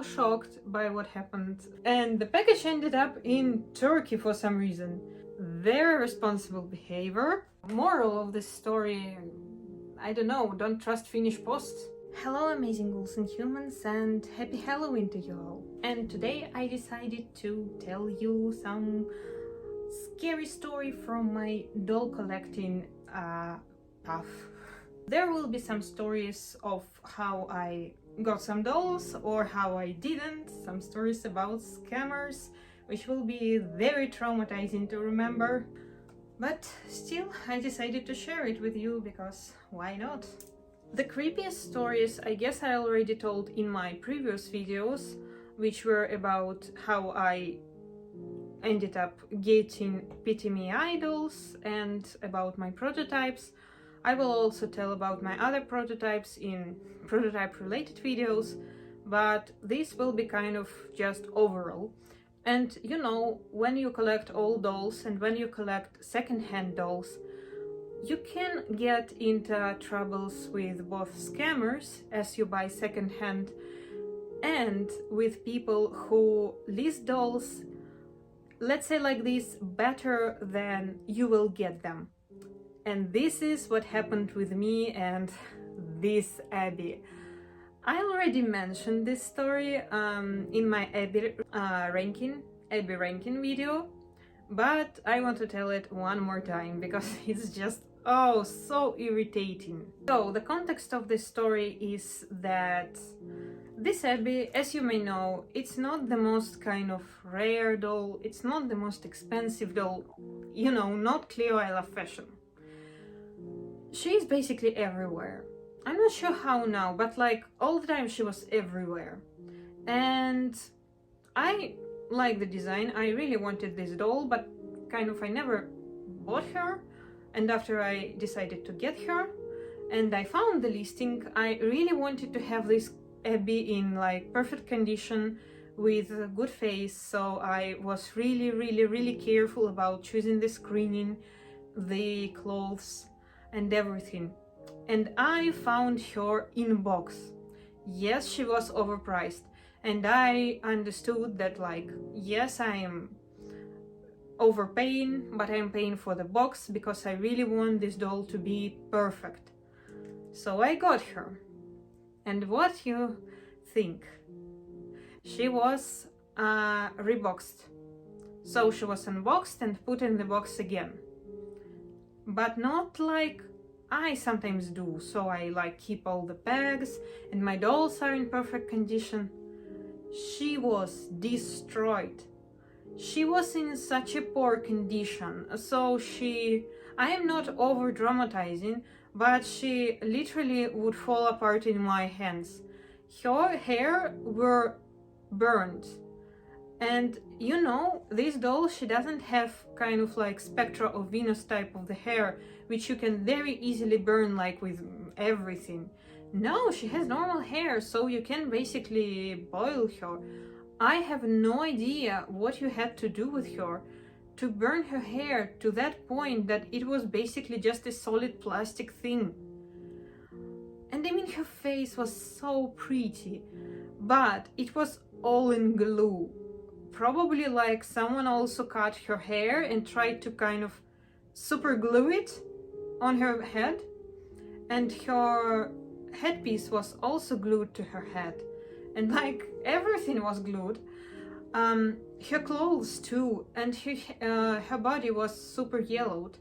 Shocked by what happened, and the package ended up in Turkey for some reason. Very responsible behavior. Moral of this story, I don't know, don't trust Finnish post. Hello amazing ghouls and humans, and happy Halloween to you all. And today I decided to tell you some scary story from my doll collecting path. There will be some stories of how I got some dolls or how I didn't, some stories about scammers, which will be very traumatizing to remember. But still, I decided to share it with you because why not? The creepiest stories I guess I already told in my previous videos, which were about how I ended up getting Pity Me idols and about my prototypes. I will also tell about my other prototypes in prototype related videos, but this will be kind of just overall. And you know, when you collect old dolls and when you collect second-hand dolls, you can get into troubles with both scammers as you buy second-hand and with people who list dolls, let's say like this, better than you will get them. And this is what happened with me and this Abby. I already mentioned this story in my Abby ranking video, but I want to tell it one more time because it's just so irritating. So the context of this story is that this Abby, as you may know, it's not the most kind of rare doll, it's not the most expensive doll, you know, not Cleo I Love Fashion. She's basically everywhere. I'm not sure how now, but like all the time she was everywhere. And I like the design. I really wanted this doll, but kind of I never bought her. And after I decided to get her and I found the listing, I really wanted to have this Abby in like perfect condition with a good face. So I was really careful about choosing the screening, the clothes and everything. And I found her in box. Yes, she was overpriced, and I understood that, like, yes, I am overpaying, but I'm paying for the box because I really want this doll to be perfect. So I got her. And what you think? She was reboxed. So she was unboxed and put in the box again. But not like I sometimes do, so I like keep all the bags and my dolls are in perfect condition. She was destroyed. She was in such a poor condition, so I am not over dramatizing, but she literally would fall apart in my hands. Her hair were burned. And you know, this doll, she doesn't have kind of like Spectra of Venus type of the hair, which you can very easily burn like with everything. No, she has normal hair, so you can basically boil her. I have no idea what you had to do with her to burn her hair to that point that it was basically just a solid plastic thing. And I mean, her face was so pretty, but it was all in glue. Probably like someone also cut her hair and tried to kind of super glue it on her head, and her headpiece was also glued to her head, and like everything was glued. Her clothes too, and her body was super yellowed,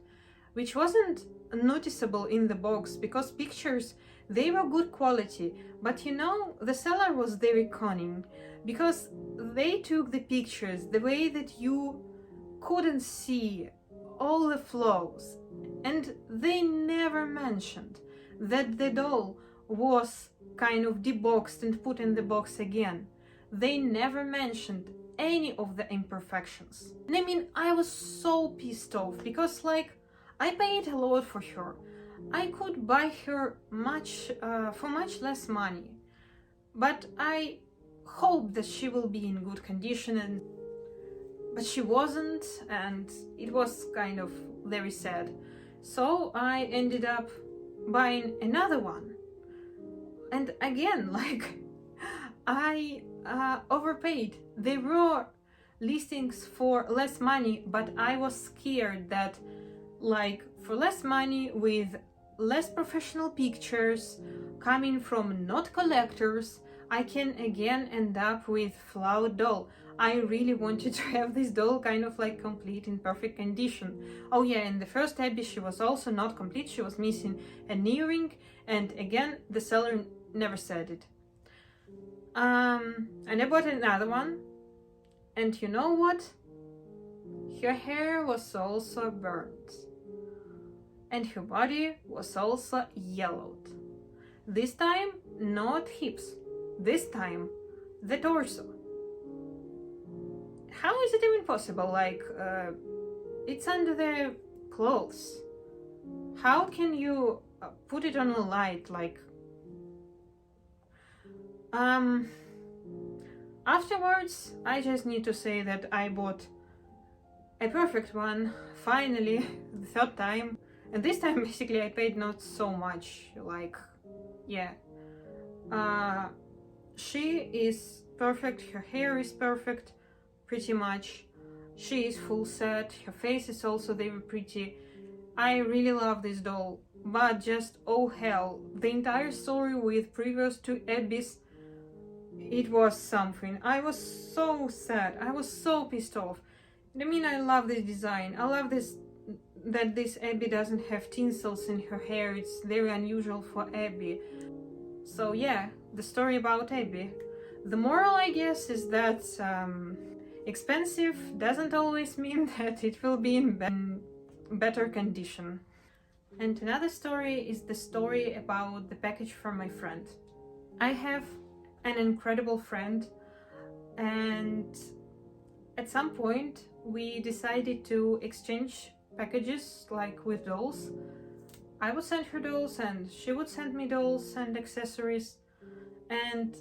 which wasn't noticeable in the box because pictures, they were good quality, but you know, the seller was very cunning because they took the pictures the way that you couldn't see all the flaws, and they never mentioned that the doll was kind of deboxed and put in the box again. They never mentioned any of the imperfections. And I mean, I was so pissed off because like I paid a lot for her. I could buy her for much less money, but I hope that she will be in good condition, but she wasn't, and it was kind of very sad. So I ended up buying another one, and again, like I overpaid. They were listings for less money, but I was scared that, like, for less money with less professional pictures coming from not collectors, I can again end up with flawed doll. I really wanted to have this doll kind of like complete in perfect condition. Oh yeah, in the first Abby she was also not complete, she was missing an earring, and again the seller never said it. And I bought another one, and you know what? Her hair was also burnt, and her body was also yellowed. This time, not hips, this time the torso. How is it even possible? Like, it's under the clothes. How can you put it on a light? Like, afterwards, I just need to say that I bought a perfect one, finally, the third time. And this time, basically, I paid not so much, like, yeah. She is perfect, her hair is perfect, pretty much. She is full set, her face is also very pretty. I really love this doll, but just, oh hell, the entire story with previous two Abby's, it was something. I was so sad, I was so pissed off. I mean, I love this design, I love this, that this Abby doesn't have tinsels in her hair, it's very unusual for Abby. So yeah, the story about Abby. The moral, I guess, is that expensive doesn't always mean that it will be in better condition. And another story is the story about the package from my friend. I have an incredible friend, and at some point we decided to exchange packages, like with dolls. I would send her dolls and she would send me dolls and accessories. And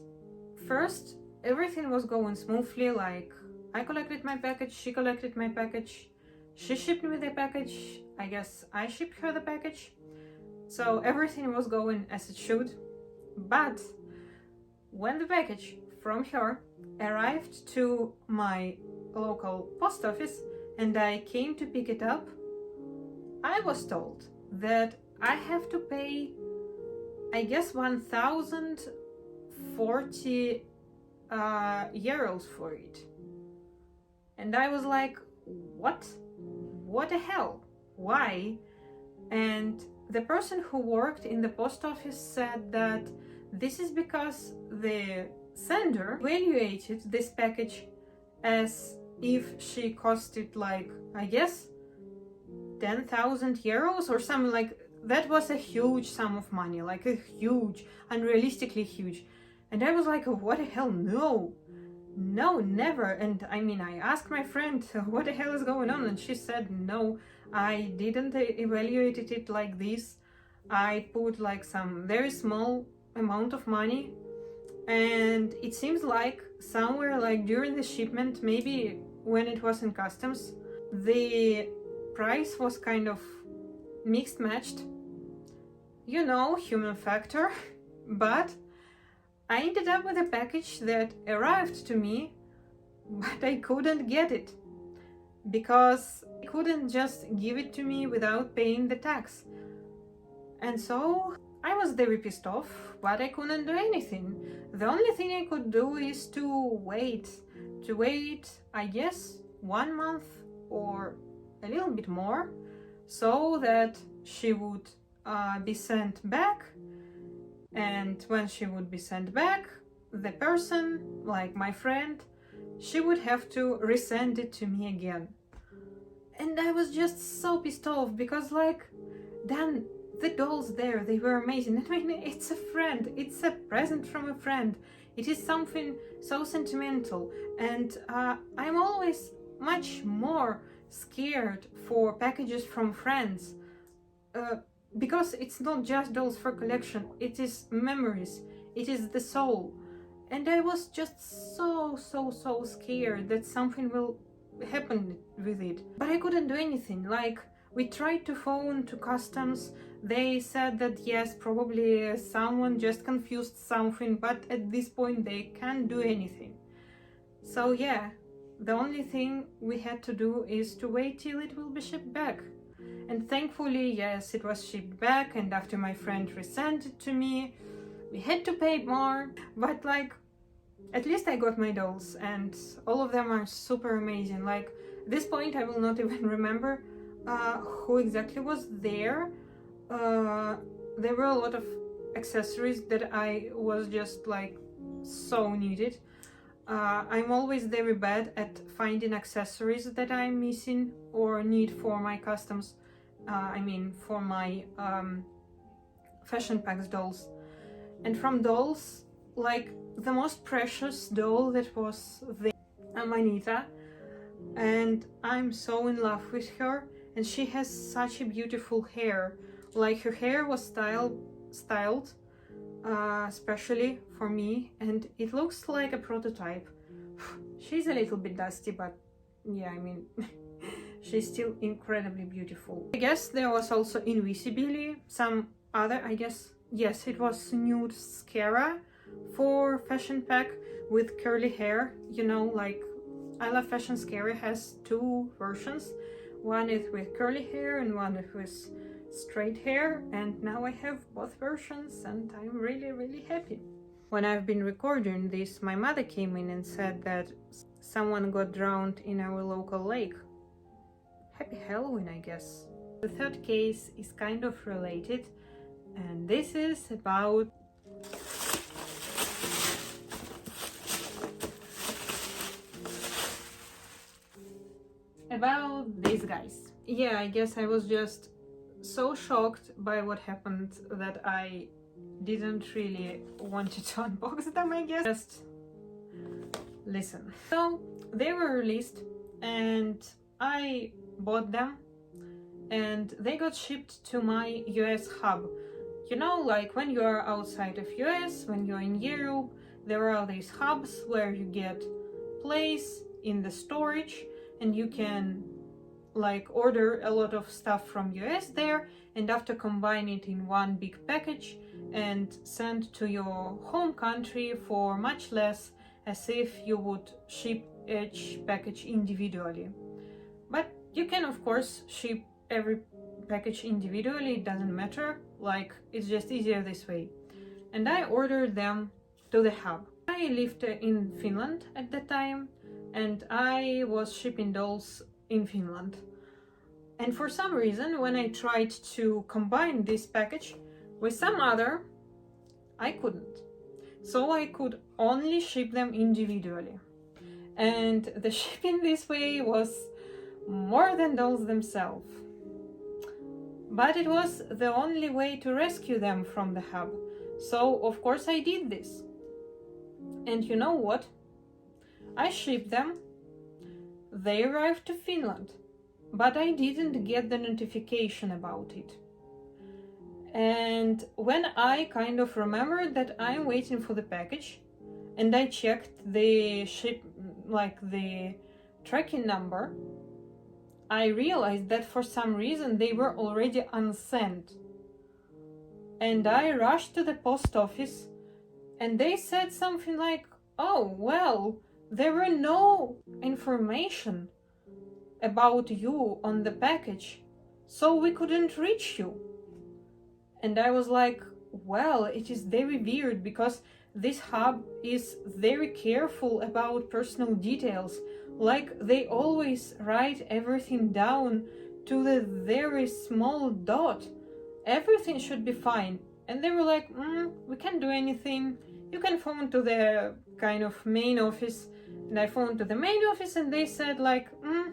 first everything was going smoothly, like I collected my package, she collected my package, she shipped me the package, I guess I shipped her the package. So everything was going as it should. But when the package from her arrived to my local post office and I came to pick it up, I was told that I have to pay, I guess, 1,040 euros for it. And I was like, what? What the hell? Why? And the person who worked in the post office said that this is because the sender evaluated this package as if she costed, like, I guess 10,000 euros or something. Like, that was a huge sum of money, like a huge, unrealistically huge. And I was like, what the hell? No, never. And I mean, I asked my friend, what the hell is going on? And she said, no, I didn't evaluate it like this. I put like some very small amount of money, and it seems like somewhere like during the shipment, maybe when it was in customs, the price was kind of mixed matched, you know, human factor. But I ended up with a package that arrived to me, but I couldn't get it because I couldn't just give it to me without paying the tax. And so I was very pissed off, but I couldn't do anything. The only thing I could do is to wait, I guess 1 month or a little bit more, so that she would be sent back. And when she would be sent back, the person, like my friend, she would have to resend it to me again. And I was just so pissed off because, like, then the dolls there, they were amazing. I mean, it's a friend, it's a present from a friend. It is something so sentimental. And I'm always much more scared for packages from friends. Because it's not just dolls for collection, it is memories, it is the soul. And I was just so scared that something will happen with it. But I couldn't do anything. Like We tried to phone to customs. They said that yes, probably someone just confused something, but at this point they can't do anything. So yeah, the only thing we had to do is to wait till it will be shipped back. And thankfully, yes, it was shipped back, and after my friend resent it to me, we had to pay more, but like, at least I got my dolls, and all of them are super amazing. Like, at this point I will not even remember who exactly was there. There were a lot of accessories that I was just like so needed. I'm always very bad at finding accessories that I'm missing or need for my customs. For my fashion packs dolls. And from dolls, like the most precious doll that was there, Amanita, and I'm so in love with her, and she has such a beautiful hair. Like, her hair was styled especially for me, and it looks like a prototype. She's a little bit dusty, but yeah, she's still incredibly beautiful. I guess there was also Invisibili, some other, yes, it was Nude Scara for fashion pack with curly hair. You know, like, I Love Fashion Scary has two versions. One is with curly hair and one is with straight hair, and now I have both versions and I'm really, really happy. When I've been recording this, my mother came in and said that someone got drowned in our local lake. Happy Halloween, I guess. The third case is kind of related, and this is about these guys. Yeah, I guess I was just so shocked by what happened that I didn't really want to unbox them, I guess. Just listen. So they were released and I bought them, and they got shipped to my US hub. You know, like when you are outside of US, when you're in Europe, there are these hubs where you get place in the storage and you can like order a lot of stuff from US there, and after combine it in one big package and send to your home country for much less, as if you would ship each package individually. But you can of course ship every package individually, it doesn't matter, like it's just easier this way. And I ordered them to the hub. I lived in Finland at the time, and I was shipping dolls in Finland. And for some reason, when I tried to combine this package with some other, I couldn't. So I could only ship them individually. And the shipping this way was more than dolls themselves. But it was the only way to rescue them from the hub. So of course I did this. And you know what? I shipped them. They arrived to Finland, but I didn't get the notification about it. And when I kind of remembered that I'm waiting for the package, and I checked the the tracking number, I realized that for some reason they were already unsent. And I rushed to the post office, and they said something like, "Oh, well, there were no information about you on the package, so we couldn't reach you." And I was like, well, it is very weird, because this hub is very careful about personal details. Like, they always write everything down to the very small dot. Everything should be fine. And they were like, we can't do anything. You can phone to the kind of main office. And I phoned to the main office, and they said like,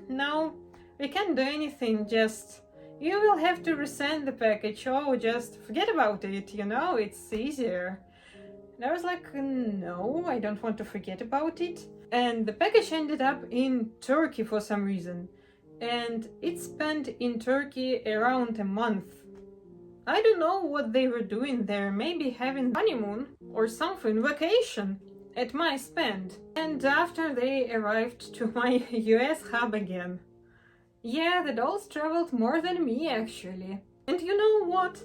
no, we can't do anything, just you will have to resend the package. Oh, just forget about it, you know, it's easier. And I was like, no, I don't want to forget about it. And the package ended up in Turkey for some reason. And it spent in Turkey around a month. I don't know what they were doing there, maybe having honeymoon or something, vacation at my spend. And after they arrived to my US hub again. Yeah, the dolls traveled more than me actually. And you know what?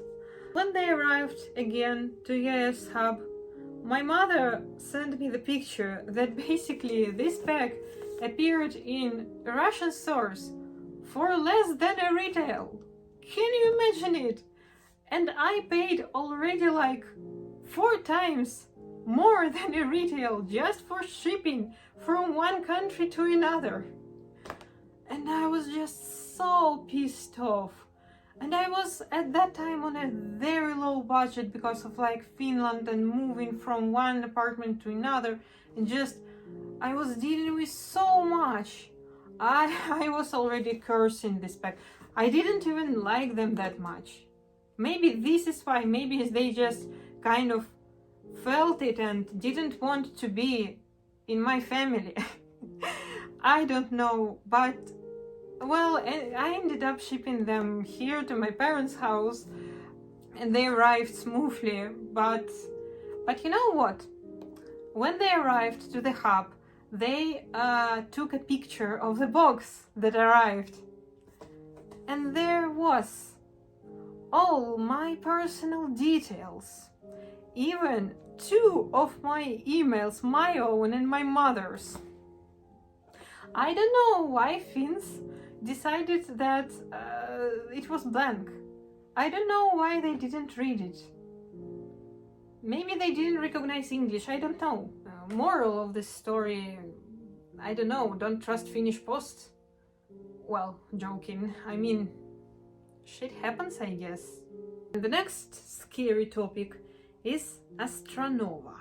When they arrived again to EIS Hub, my mother sent me the picture that basically this pack appeared in Russian stores for less than a retail. Can you imagine it? And I paid already like 4 times more than a retail just for shipping from one country to another. And I was just so pissed off. And I was at that time on a very low budget because of like Finland and moving from one apartment to another, and just I was dealing with so much. I was already cursing this pack. I didn't even like them that much. Maybe this is why, maybe they just kind of felt it and didn't want to be in my family. I don't know, but well, I ended up shipping them here to my parents' house and they arrived smoothly, but you know what? When they arrived to the hub, they took a picture of the box that arrived. And there was all my personal details. Even 2 of my emails, my own and my mother's. I don't know why Finns decided that it was blank. I don't know why they didn't read it. Maybe they didn't recognize English, I don't know. Moral of this story, I don't know, don't trust Finnish post. Well, joking, I mean, shit happens, I guess. The next scary topic is Astronova.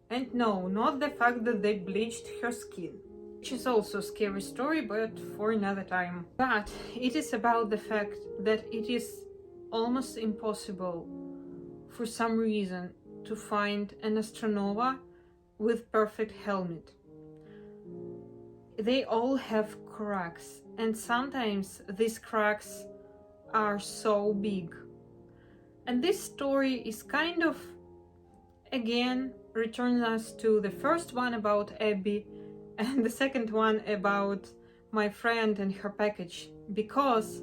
And no, not the fact that they bleached her skin, which is also a scary story, but for another time. But it is about the fact that it is almost impossible, for some reason, to find an Astronova with perfect helmet. They all have cracks, and sometimes these cracks are so big. And this story is kind of, again, returns us to the first one about Abby and the second one about my friend and her package, because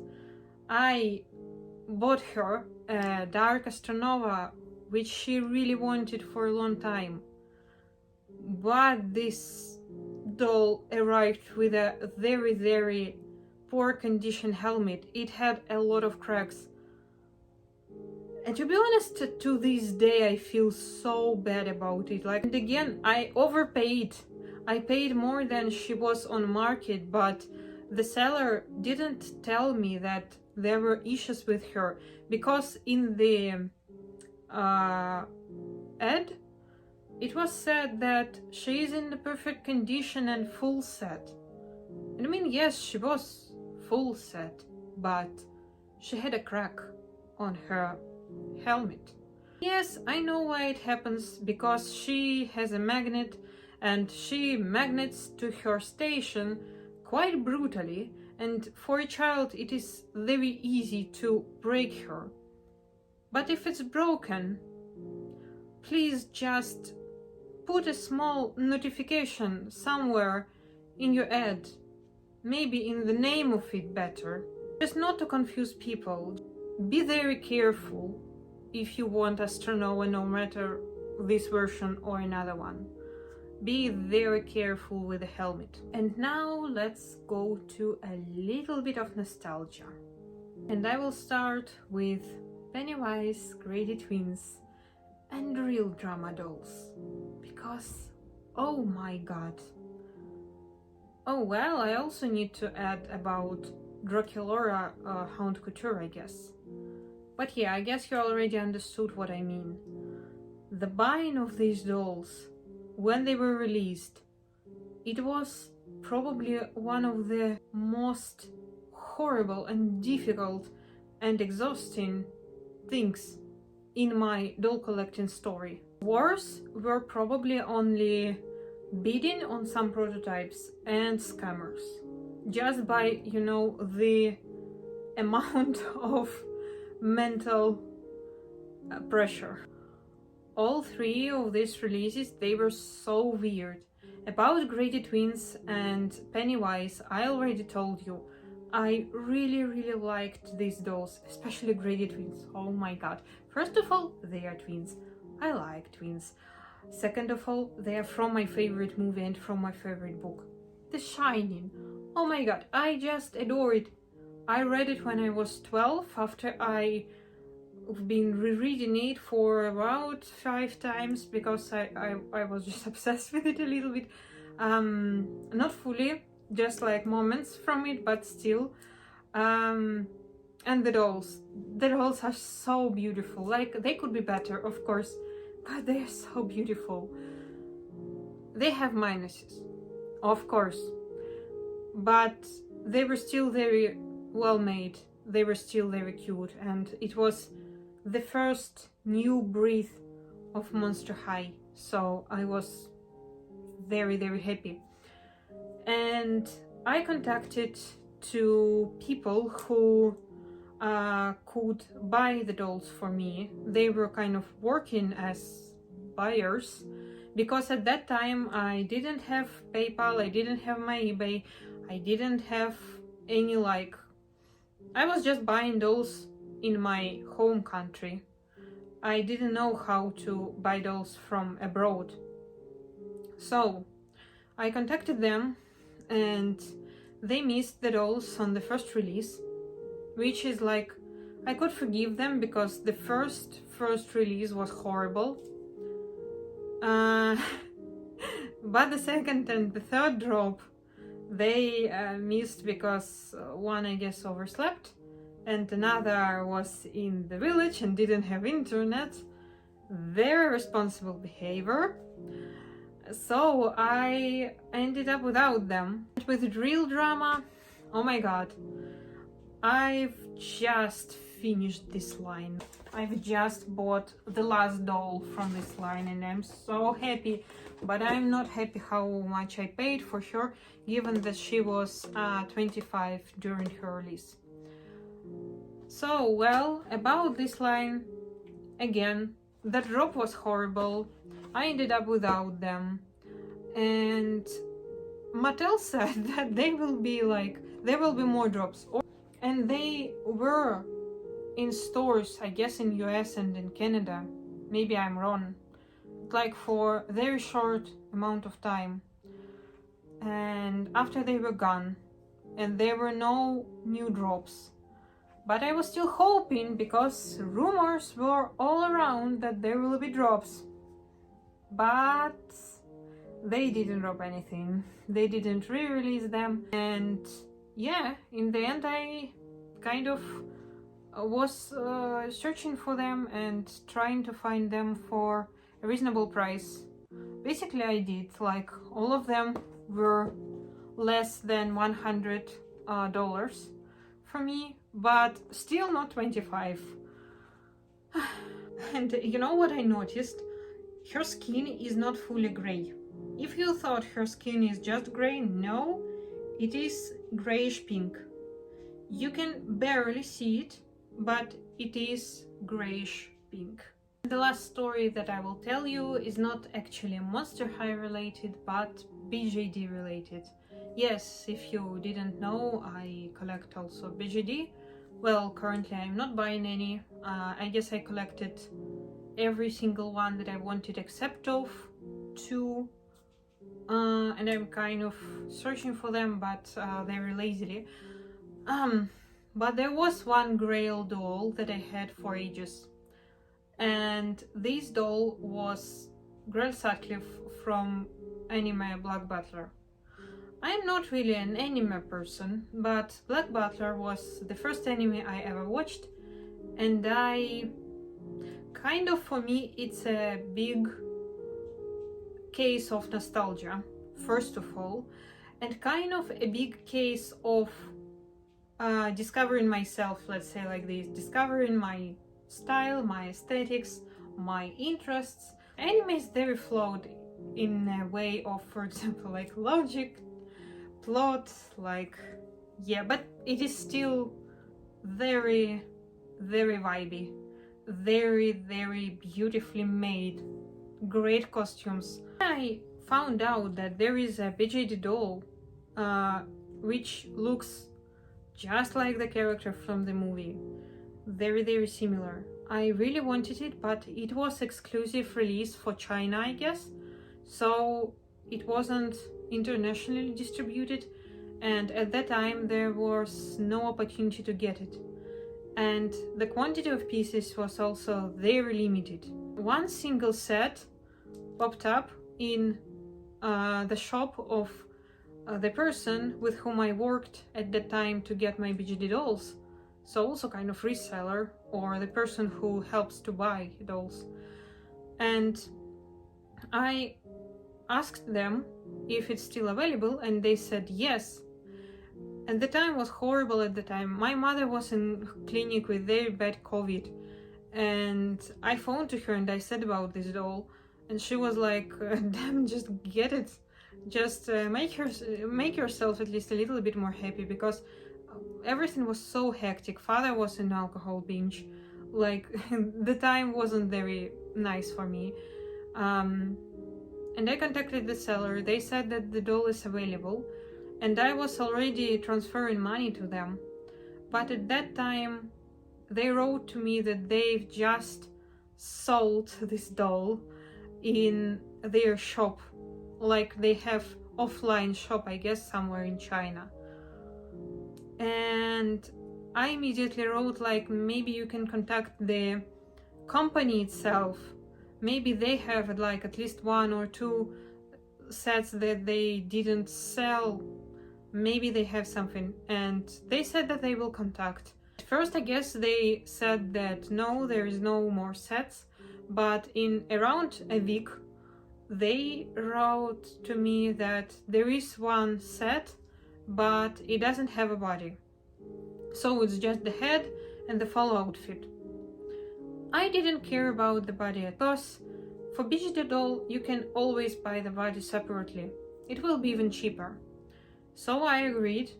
I bought her a dark Astronova which she really wanted for a long time, but this doll arrived with a very, very poor condition helmet. It had a lot of cracks, and to be honest, to this day I feel so bad about it. Like, and again, I overpaid. I paid more than she was on market, but the seller didn't tell me that there were issues with her, because in the ad it was said that she is in the perfect condition and full set. And I mean, yes, she was full set, but she had a crack on her helmet. Yes, I know why it happens, because she has a magnet and she magnets to her station quite brutally, and for a child it is very easy to break her. But if it's broken, please just put a small notification somewhere in your ad, maybe in the name of it better, just not to confuse people. Be very careful if you want Astronova, no matter this version or another one. Be very careful with the helmet. And now let's go to a little bit of nostalgia. And I will start with Pennywise, Grady Twins, and real drama dolls. Because, oh my god. Oh well, I also need to add about Draculaura Hound Couture, I guess. But yeah, I guess you already understood what I mean. The buying of these dolls, when they were released, it was probably one of the most horrible and difficult and exhausting things in my doll collecting story. Wars were probably only bidding on some prototypes and scammers, just by, you know, the amount of mental pressure. All 3 of these releases, they were so weird. About Grady Twins and Pennywise, I already told you. I really liked these dolls, especially Grady twins. Oh my god. First of all, they are twins. I like twins. Second of all, they are from my favorite movie and from my favorite book, The Shining. Oh my god, I just adore it. I read it when I was 12 after I've been rereading it for about 5 times because I was just obsessed with it a little bit. Not fully, just like moments from it, but still. And the dolls are so beautiful. Like, they could be better, of course, but they're so beautiful. They have minuses, of course, but they were still very well made. They were still very cute, and it was the first new breath of Monster High, so I was very happy. And I contacted to people who could buy the dolls for me. They were kind of working as buyers, because at that time I didn't have PayPal, I didn't have my eBay, I didn't have any, like, I was just buying dolls in my home country. I didn't know how to buy dolls from abroad. So I contacted them, and they missed the dolls on the first release, which is like, I could forgive them because the first release was horrible. But the second and the third drop, they missed because one, I guess, overslept, and another was in the village and didn't have internet. Very responsible behavior. So I ended up without them. With real drama, oh my god, I've just finished this line. I've just bought the last doll from this line and I'm so happy, but I'm not happy how much I paid for her, given that she was 25 during her release. So, well, about this line, again, the drop was horrible. I ended up without them, and Mattel said that there will be more drops, and they were in stores, I guess in US and in Canada, maybe I'm wrong, like for a very short amount of time, and after they were gone and there were no new drops. But I was still hoping, because rumors were all around that there will be drops. But they didn't drop anything. They didn't re-release them. And yeah, in the end I kind of was searching for them and trying to find them for a reasonable price. Basically I did, like, all of them were less than $100 for me, but still not 25. And you know what I noticed? Her skin is not fully gray. If you thought her skin is just gray, no, it is grayish pink. You can barely see it, but it is grayish pink. The last story that I will tell you is not actually Monster High related, but BJD related. Yes, if you didn't know, I collect also BJD. Well, currently I'm not buying any. I guess I collected every single one that I wanted except of 2. And I'm kind of searching for them, but very lazily. But there was one Grail doll that I had for ages. And this doll was Grail Sutcliffe from anime Black Butler. I'm not really an anime person, but Black Butler was the first anime I ever watched, and for me, it's a big case of nostalgia, first of all, and kind of a big case of discovering myself, let's say like this, discovering my style, my aesthetics, my interests. Anime is very flawed in a way of, for example, like logic, plot, like, yeah, but it is still very vibey, very beautifully made, great costumes. I found out that there is a BJD doll which looks just like the character from the movie. Very, very similar. I really wanted it, but it was exclusive release for China, I guess. So it wasn't internationally distributed, and at that time there was no opportunity to get it. And the quantity of pieces was also very limited. One single set popped up in the shop of the person with whom I worked at that time to get my BGD dolls. So also kind of reseller, or the person who helps to buy dolls. And I asked them if it's still available, and they said yes. And the time was horrible at the time. My mother was in clinic with very bad COVID, and I phoned to her and I said about this doll, and she was like, damn, just get it. Just make yourself at least a little bit more happy, because everything was so hectic. Father was in alcohol binge. Like, the time wasn't very nice for me. And I contacted the seller. They said that the doll is available, and I was already transferring money to them. But at that time, they wrote to me that they've just sold this doll in their shop. Like, they have offline shop, I guess, somewhere in China. And I immediately wrote, like, maybe you can contact the company itself. Maybe they have like at least 1 or 2 sets that they didn't sell. Maybe they have something. And they said that they will contact. At first, I guess they said that no, there is no more sets. But in around a week, they wrote to me that there is one set, but it doesn't have a body. So it's just the head and the full outfit. I didn't care about the body, because for BGD doll you can always buy the body separately. It will be even cheaper. So I agreed,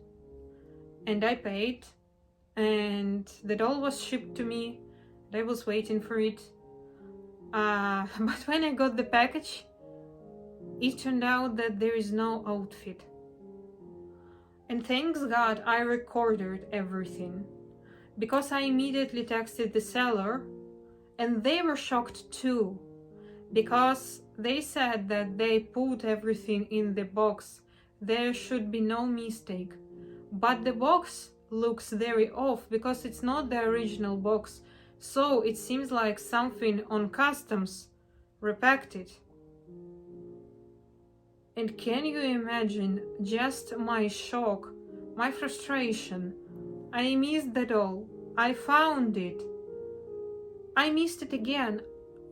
and I paid, and the doll was shipped to me, and I was waiting for it. But when I got the package, it turned out that there is no outfit. And thanks God I recorded everything, because I immediately texted the seller, and they were shocked too, because they said that they put everything in the box. There should be no mistake. But the box looks very off, because it's not the original box. So it seems like something on customs repacked it. And can you imagine just my shock, my frustration? I missed the doll. I found it. I missed it again.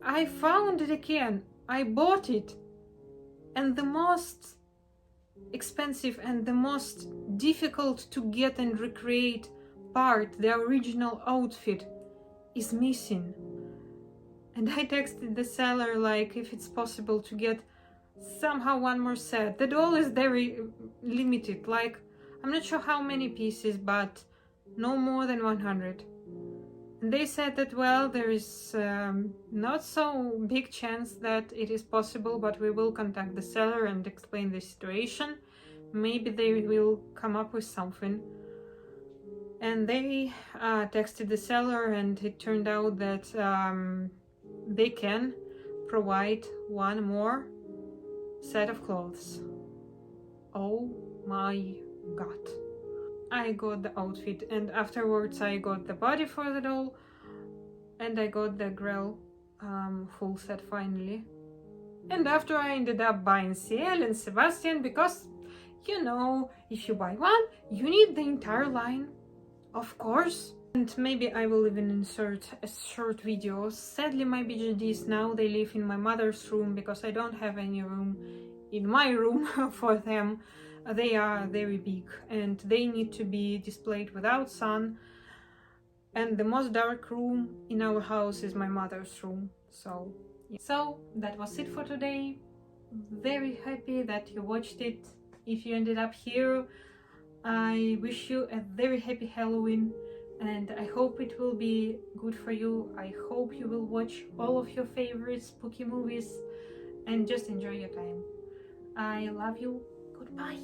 I found it again. I bought it. And the most expensive and the most difficult to get and recreate part, the original outfit, is missing. And I texted the seller, like, if it's possible to get somehow 1 more set. The doll is very limited, like, I'm not sure how many pieces, but no more than 100. And they said that, well, there is not so big chance that it is possible, but we will contact the seller and explain the situation. Maybe they will come up with something. And they texted the seller, and it turned out that they can provide 1 more set of clothes. Oh my God. I got the outfit, and afterwards I got the body for the doll, and I got the Grell full set finally. And after I ended up buying Ciel and Sebastian, because, you know, if you buy one, you need the entire line, of course. And maybe I will even insert a short video. Sadly, my BGDs now, they live in my mother's room, because I don't have any room in my room for them. They are very big, and they need to be displayed without sun. And the most dark room in our house is my mother's room. So, yeah. So that was it for today. Very happy that you watched it. If you ended up here, I wish you a very happy Halloween, and I hope it will be good for you. I hope you will watch all of your favorite spooky movies and just enjoy your time. I love you. Goodbye.